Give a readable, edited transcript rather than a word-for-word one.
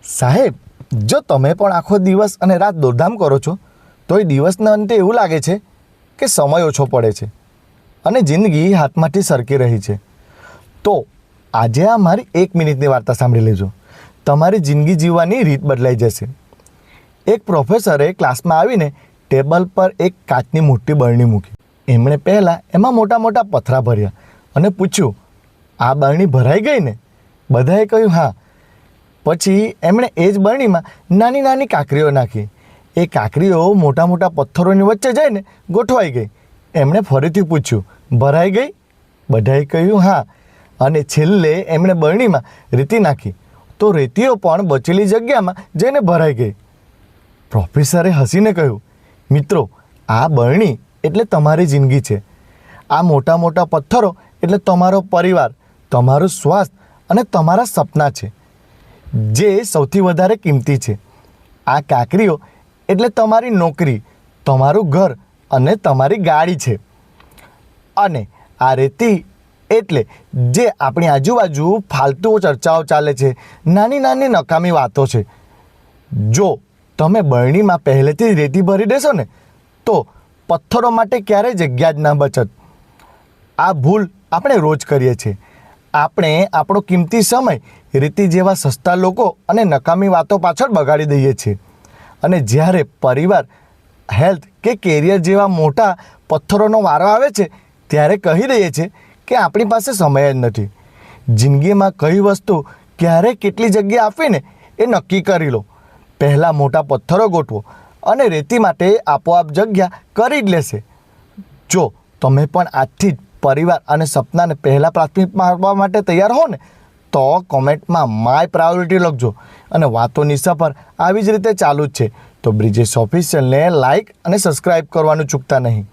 સાહેબ, જો તમે પણ આખો દિવસ અને રાત દોડધામ કરો છો તો એ દિવસના અંતે એવું લાગે છે કે સમય ઓછો પડે છે અને જિંદગી હાથમાંથી સરકી રહી છે. તો આજે આ મારી 1 મિનિટની વાર્તા સાંભળી લેજો. તમારી જિંદગી જીવવાની રીત બદલાઈ જશે. એક પ્રોફેસરે ક્લાસમાં આવીને ટેબલ પર એક કાચની મોટી બરણી મૂકી. એમણે પહેલાં એમાં મોટા મોટા પથરા ભર્યા અને પૂછ્યું, આ બરણી ભરાઈ ગઈ ને? બધાએ કહ્યું હા. પછી એમણે એ જ બરણીમાં નાની નાની કાંકરીઓ નાખી. એ કાંકરીઓ મોટા મોટા પથ્થરોની વચ્ચે જઈને ગોઠવાઈ ગઈ. એમણે ફરીથી પૂછ્યું, ભરાઈ ગઈ? બધાએ કહ્યું હા. અને છેલ્લે એમણે બરણીમાં રેતી નાખી તો રેતીઓ પણ બચેલી જગ્યામાં જઈને ભરાઈ ગઈ. પ્રોફેસરે હસીને કહ્યું, મિત્રો, આ બરણી એટલે તમારી જિંદગી છે. આ મોટા મોટા પથ્થરો એટલે તમારો પરિવાર, તમારું સ્વાસ્થ્ય અને તમારા સપના છે, જે સૌથી વધારે કિંમતી છે. આ કાંકરીઓ એટલે તમારી નોકરી, તમારું ઘર અને તમારી ગાડી છે. અને આ રેતી એટલે જે આપણી આજુબાજુ ફાલતુ ચર્ચાઓ ચાલે છે, નાની નાની નકામી વાતો છે. જો તમે બરણીમાં પહેલેથી જ રેતી ભરી દેશો ને તો પથ્થરો માટે ક્યારેય જગ્યા જ ના બચત. આ ભૂલ આપણે રોજ કરીએ છીએ. આપણે આપણો કિંમતી સમય રેતી જેવા સસ્તા લોકો અને નકામી વાતો પાછળ બગાડી દઈએ છીએ. અને જ્યારે પરિવાર, હેલ્થ કે કેરિયર જેવા મોટા પથ્થરોનો વારો આવે છે ત્યારે કહી દઈએ છીએ કે આપણી પાસે સમય જ નથી. જિંદગીમાં કઈ વસ્તુ ક્યારે કેટલી જગ્યા આપવીને એ નક્કી કરી લો. પહેલાં મોટા પથ્થરો ગોઠવો અને રેતી માટે આપોઆપ જગ્યા કરી જ લેશે. જો તમે પણ આજથી જ પરિવાર અને સપનાને પહેલાં પ્રાથમિકતા આપવા માટે તૈયાર હો ને તો કોમેન્ટમાં માય પ્રાયોરિટી લખજો. અને વાતોની સફર આવી જ રીતે ચાલુ જ છે. તો બ્રિજેશ ઓફિશિયલને લાઇક અને સબસ્ક્રાઈબ કરવાનું ચૂકતા નહીં.